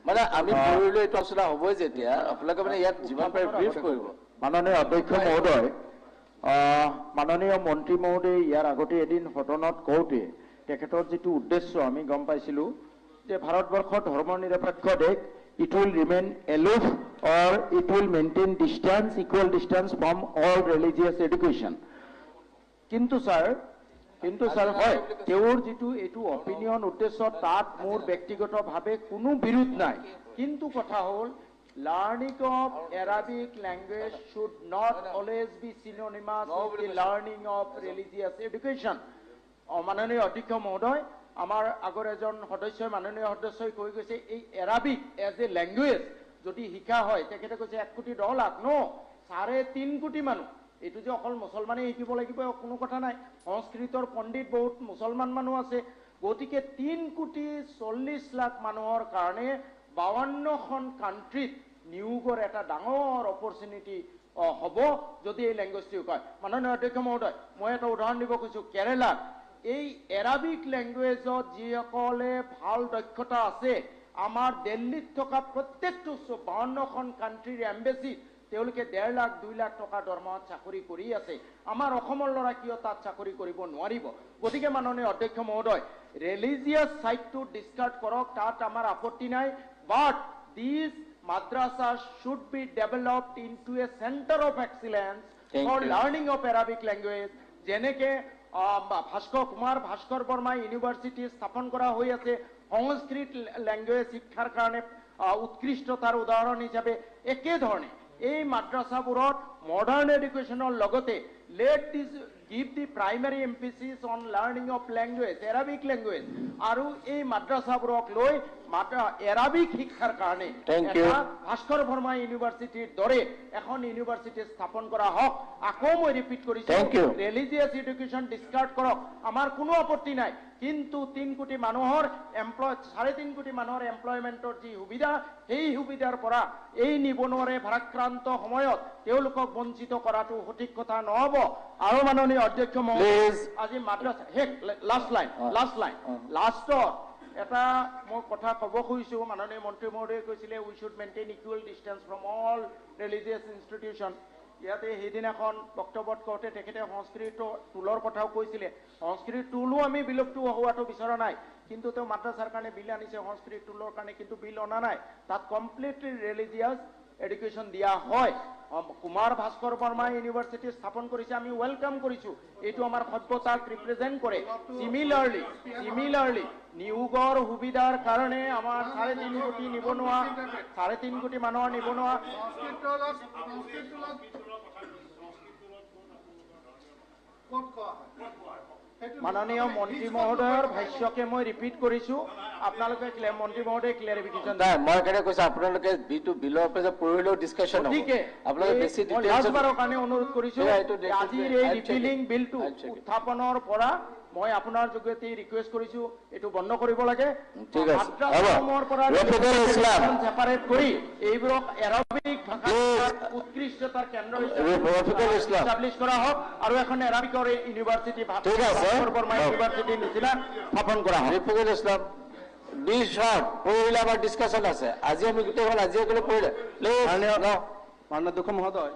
মানে আমি পঢ়িলে এইটো আলোচনা হ'বই যেতিয়া আপোনালোকে মানে ইয়াত যিমান পাৰে ব্ৰিফ কৰিব। মাননীয় অধ্যক্ষ মহোদয়, মাননীয় মন্ত্ৰী মহোদয় ইয়াৰ আগতে এদিন সদনত কওঁতে তেখেতৰ যিটো উদ্দেশ্য আমি গম পাইছিলোঁ যে ভাৰতবৰ্ষ ধৰ্ম নিৰপেক্ষ দেশ, it will remain aloof or it will maintain distance, equal distance from all religious education. কিন্তু স্যাৰ হয় তেওঁৰ যিটো এইটো অপিনিয়ন উদ্দেশ্য তাত মোৰ ব্যক্তিগতভাৱে কোনো বিৰোধ নাই, কিন্তু কথা হ'ল learning of Arabic language should not always be synonymous with the learning of religious education. মাননীয় অধ্যক্ষ মহোদয়, আমাৰ আগৰ এজন সদস্যই মাননীয় সদস্যই কৈ গৈছে এই এৰাবিক এজ এ লেংগুৱেজ যদি শিকা হয়, তেখেতে কৈছে 1 কোটি 10 লাখ ন 3.5 কোটি মানুহ, এইটো যে অকল মুছলমানে শিকিব লাগিব কোনো কথা নাই, সংস্কৃতৰ পণ্ডিত বহুত মুছলমান মানুহ আছে, গতিকে 3 কোটি 40 লাখ মানুহৰ কাৰণে 52খন কাণ্ট্ৰিত নিয়োগৰ এটা ডাঙৰ অপৰচুনিটি হ'ব যদি এই লেংগুৱেজটো কয়। মাননীয় অধ্যক্ষ মহোদয়, মই এটা উদাহৰণ দিব খুজিছোঁ, কেৰেলাত এই এৰাবিক লেংগুৱেজত যিসকলে ভাল দক্ষতা আছে, আমাৰ দিল্লীত থকা প্ৰত্যেকটো 52খন কাণ্ট্ৰিৰ এম্বেচিত তেওঁলোকে 1.5 লাখ 2 লাখ টকা দৰমহাত চাকৰি কৰি আছে। আমাৰ অসমৰ ল'ৰা কিয় তাত চাকৰি কৰিব নোৱাৰিব? গতিকে মাননীয় অধ্যক্ষ মহোদয়, ৰিলিজিয়াছ ছাইডটো ডিছকাৰ্ড কৰক, তাত আমাৰ আপত্তি নাই, বাট these madrasas should be developed into a center of excellence for learning of Arabic language. যেনেকে ভাস্কৰ কুমাৰ ভাস্কৰ বৰ্মা ইউনিভাৰ্চিটি স্থাপন কৰা হৈ আছে সংস্কৃত লেংগুৱেজ শিক্ষাৰ কাৰণে উৎকৃষ্টতাৰ উদাহৰণ হিচাপে, একেধৰণে এই মাদ্ৰাসাবোৰত মডাৰ্ণ এডুকেশ্যনৰ লগতে let this give the primary emphasis on learning of language, Arabic language, আৰু এই মাদ্ৰাসাবোৰক লৈ এৰাবিক শিক্ষাৰ কাৰণে ভাস্কৰ বৰ্মা ইউনিভাৰ্চিটিৰ দৰে এখন ইউনিভাৰ্চিটি স্থাপন কৰা হওক। আকৌ মই ৰিপিট কৰিছোঁ, ৰিলিজিয়াছ এডুকেশ্যন ডিছকাৰ্ড কৰক, আমাৰ কোনো আপত্তি নাই, কিন্তু 3 কোটি মানুহৰ 3.5 কোটি মানুহৰ এমপ্লয়মেণ্টৰ যি সুবিধা, সেই সুবিধাৰ পৰা এই নিবনুৱাৰে ভাৰাক্ৰান্ত সময়ত তেওঁলোকক বঞ্চিত কৰাটো সঠিক কথা নহ'ব। আৰু মাননীয় অধ্যক্ষ মহোদয়, আজি মাদ্ৰাসা লাষ্টত এটা মই কথা ক'ব খুজিছোঁ, মাননীয় মন্ত্ৰী মহোদয়ে কৈছিলে we should maintain equal distance from all religious institution. ইয়াতে সেইদিনাখন বক্তব্যত কওঁতে তেখেতে সংস্কৃত টুলৰ কথাও কৈছিলে, সংস্কৃত টুলো আমি বিলুপ্ত হোৱাটো বিচৰা নাই, কিন্তু তেওঁ মাদ্ৰাছাৰ কাৰণে বিল আনিছে, সংস্কৃত টুলৰ কাৰণে কিন্তু বিল অনা নাই, তাত কমপ্লিটলি ৰিলিজিয়াছ এডুকেশ্যন দিয়া হয়। কুমাৰ ভাস্কৰ বৰ্মা ইউনিভাৰ্চিটি স্থাপন কৰিছে, আমি ৱেলকাম কৰিছোঁ, এইটো আমাৰ সভ্যতাক ৰিপ্ৰেজেণ্ট কৰে। চিমিলাৰলি নিয়োগৰ সুবিধাৰ কাৰণে আমাৰ 3.5 কোটি নিবনুৱা, 3.5 কোটি মানুহৰ নিবনুৱা। মাননীয় মন্ত্ৰী মহোদয়ৰ ভাষ্যকে মই ৰিপিট কৰিছোঁ, আপোনালোকে মন্ত্ৰী মহোদয়ে ক্লিয়াৰিফিকেশ্যন নাই। মই কেনে কৈছোঁ আপোনালোকে বিলৰ পেজত পঢ়িলেও ডিছকাশ্যন হ'ব, গতিকে আপোনালোকে বেছি লাষ্টবাৰৰ কাৰণে অনুৰোধ কৰিছোঁ, আজিৰ এই ৰিপিলিং বিলটো উত্থাপনৰ পৰা মই আপোনাৰ যোগেদি ৰিকুৱেষ্ট কৰিছোঁ এইটো বন্ধ কৰিব লাগে। মাদ্ৰাসাসমূহৰ পৰা ছেপাৰেট কৰি এইবোৰক এৰাবিক ভাষাৰ উৎকৃষ্টতাৰ কেন্দ্ৰ হিচাপে এষ্টাব্লিছ কৰা হওক, আৰু এখন এৰাবিকৰ ইউনিভাৰ্চিটি ভাস্কৰ বৰ্মা ইউনিভাৰ্চিটিৰ নিচিনা স্থাপন কৰা হওক। ৰিফিকুল ইছলাম পঢ়িলে আমাৰ ডিছকাশ্যন আছে, আজি আমি গোটেইখন আজি পঢ়িলে। মাননীয় অধ্যক্ষ মহোদয়,